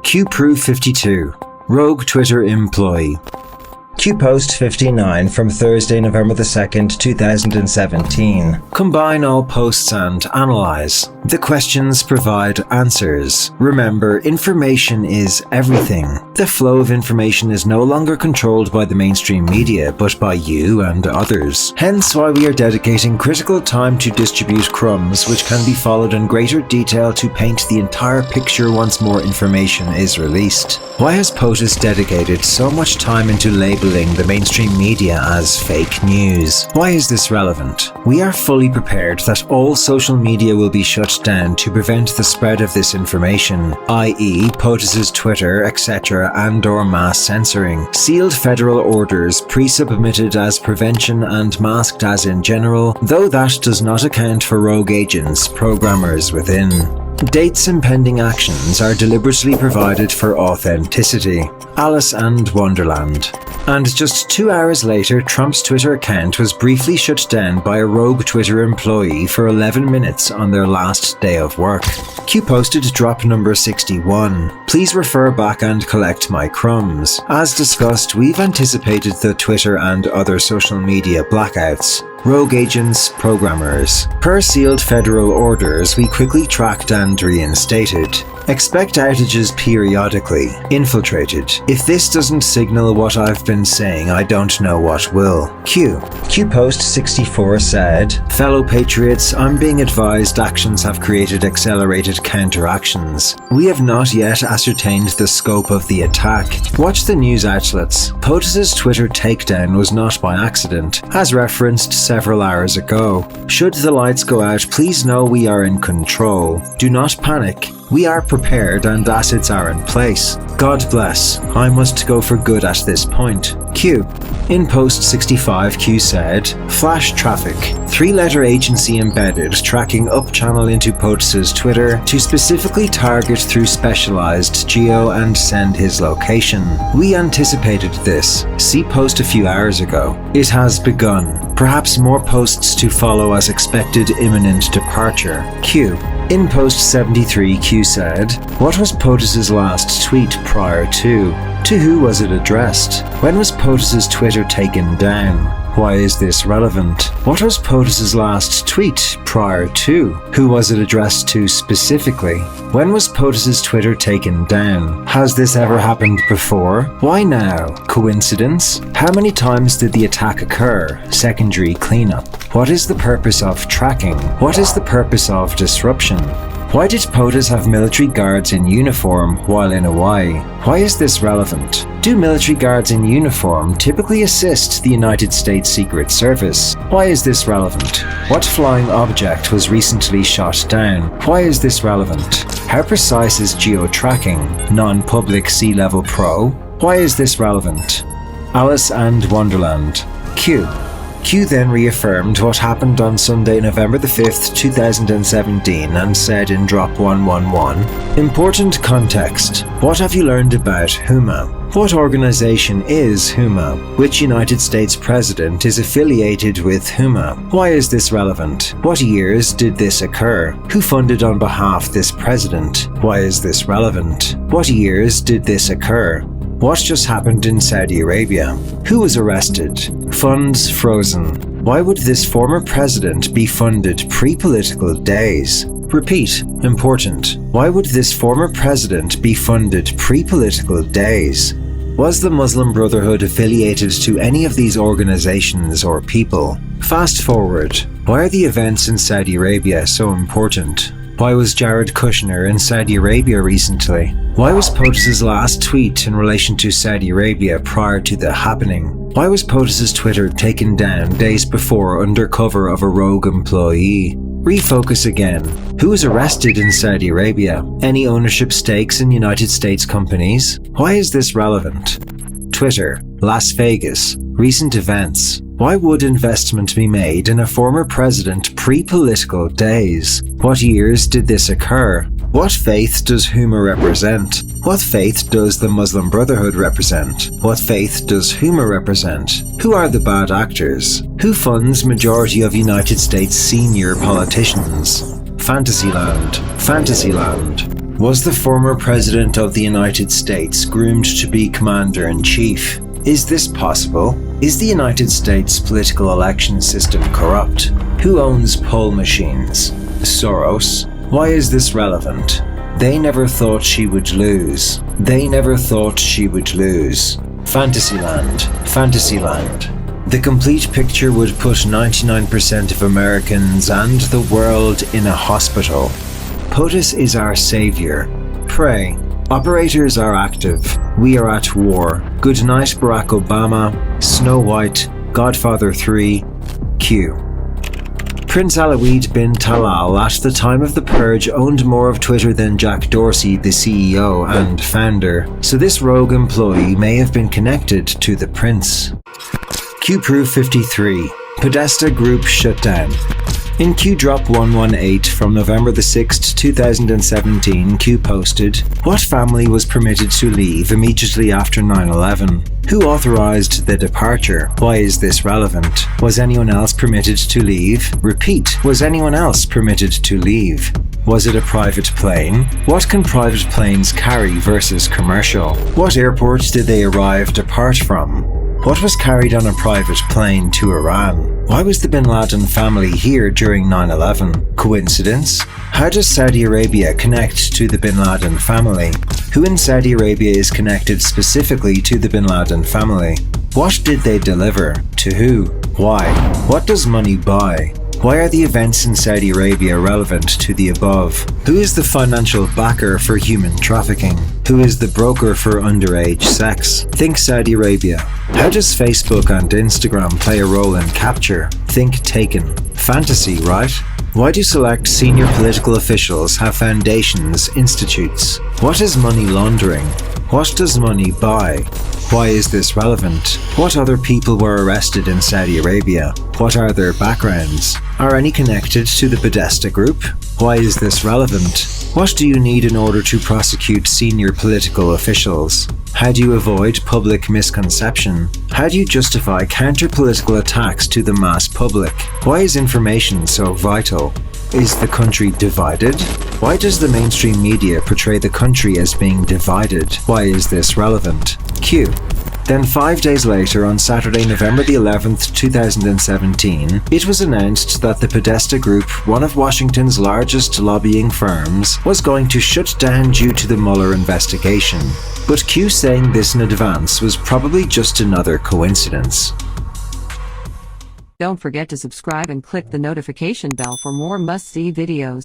QProof52, rogue Twitter employee. QPost59 from Thursday, November the 2nd, 2017. Combine all posts and analyze. The questions provide answers. Remember, information is everything. The flow of information is no longer controlled by the mainstream media, but by you and others. Hence why we are dedicating critical time to distribute crumbs, which can be followed in greater detail to paint the entire picture once more information is released. Why has POTUS dedicated so much time into labeling the mainstream media as fake news? Why is this relevant? We are fully prepared that all social media will be shut down to prevent the spread of this information, i.e. POTUS's Twitter, etc. and/or mass censoring. Sealed federal orders pre-submitted as prevention and masked as in general, though that does not account for rogue agents, programmers within. Dates and pending actions are deliberately provided for authenticity. Alice and Wonderland. And just 2 hours later, Trump's Twitter account was briefly shut down by a rogue Twitter employee for 11 minutes on their last day of work. Q posted drop number 61. Please refer back and collect my crumbs. As discussed, we've anticipated the Twitter and other social media blackouts. Rogue agents, programmers. Per sealed federal orders, we quickly tracked and reinstated. Expect outages periodically. Infiltrated. If this doesn't signal what I've been saying, I don't know what will. QPost64 said, fellow patriots, I'm being advised actions have created accelerated counteractions. We have not yet ascertained the scope of the attack. Watch the news outlets. POTUS's Twitter takedown was not by accident, as referenced several hours ago. Should the lights go out, please know we are in control. Do not panic. We are prepared and assets are in place. God bless. I must go for good at this point. Q. In post 65, Q said, flash traffic. 3-letter agency embedded tracking up channel into POTUS's Twitter to specifically target through specialized geo and send his location. We anticipated this. See post a few hours ago. It has begun. Perhaps more posts to follow as expected imminent departure. Q. In post 73, Q said, what was POTUS's last tweet prior to? To who was it addressed? When was POTUS's Twitter taken down? Why is this relevant? What was POTUS's last tweet prior to? Who was it addressed to specifically? When was POTUS's Twitter taken down? Has this ever happened before? Why now? Coincidence? How many times did the attack occur? Secondary cleanup. What is the purpose of tracking? What is the purpose of disruption? Why did POTUS have military guards in uniform while in Hawaii? Why is this relevant? Do military guards in uniform typically assist the United States Secret Service? Why is this relevant? What flying object was recently shot down? Why is this relevant? How precise is geo-tracking? Non-public Sea Level Pro? Why is this relevant? Alice and Wonderland. Q. Q then reaffirmed what happened on Sunday, November the 5th, 2017 and said in drop 111, important context. What have you learned about HUMA? What organization is HUMA? Which United States president is affiliated with HUMA? Why is this relevant? What years did this occur? Who funded on behalf this president? Why is this relevant? What years did this occur? What just happened in Saudi Arabia? Who was arrested? Funds frozen. Why would this former president be funded pre-political days? Repeat, important. Why would this former president be funded pre-political days? Was the Muslim Brotherhood affiliated to any of these organizations or people? Fast forward. Why are the events in Saudi Arabia so important? Why was Jared Kushner in Saudi Arabia recently? Why was POTUS's last tweet in relation to Saudi Arabia prior to the happening? Why was POTUS's Twitter taken down days before under cover of a rogue employee? Refocus again. Who was arrested in Saudi Arabia? Any ownership stakes in United States companies? Why is this relevant? Twitter, Las Vegas, recent events. Why would investment be made in a former president pre-political days? What years did this occur? What faith does HUMA represent? What faith does the Muslim Brotherhood represent? What faith does HUMA represent? Who are the bad actors? Who funds majority of United States senior politicians? Fantasyland. Fantasyland. Was the former President of the United States groomed to be Commander-in-Chief? Is this possible? Is the United States political election system corrupt? Who owns poll machines? Soros? Why is this relevant? They never thought she would lose. They never thought she would lose. Fantasyland. Fantasyland. The complete picture would put 99% of Americans and the world in a hospital. POTUS is our savior. Pray. Operators are active. We are at war. Good night, Barack Obama. Snow White. Godfather 3. Q. Prince Alawid bin Talal at the time of the purge owned more of Twitter than Jack Dorsey, the CEO and founder, so this rogue employee may have been connected to the prince. Q-Proof 53. Podesta Group Shutdown. In Q-Drop 118 from November the 6th, 2017, Q posted, "What family was permitted to leave immediately after 9/11? Who authorized the departure? Why is this relevant? Was anyone else permitted to leave? Repeat, was anyone else permitted to leave? Was it a private plane? What can private planes carry versus commercial? What airport did they arrive depart from? What was carried on a private plane to Iran? Why was the bin Laden family here during 9/11? Coincidence? How does Saudi Arabia connect to the bin Laden family? Who in Saudi Arabia is connected specifically to the bin Laden family? What did they deliver? To who? Why? What does money buy? Why are the events in Saudi Arabia relevant to the above? Who is the financial backer for human trafficking? Who is the broker for underage sex? Think Saudi Arabia. How does Facebook and Instagram play a role in capture? Think Taken. Fantasy, right? Why do select senior political officials have foundations, institutes? What is money laundering? What does money buy? Why is this relevant? What other people were arrested in Saudi Arabia? What are their backgrounds? Are any connected to the Podesta Group? Why is this relevant? What do you need in order to prosecute senior political officials? How do you avoid public misconception? How do you justify counter-political attacks to the mass public? Why is information so vital? Is the country divided? Why does the mainstream media portray the country as being divided? Why is this relevant? Q. Then 5 days later, on Saturday, November the 11th, 2017, it was announced that the Podesta Group, one of Washington's largest lobbying firms, was going to shut down due to the Mueller investigation. But Q saying this in advance was probably just another coincidence. Don't forget to subscribe and click the notification bell for more must-see videos.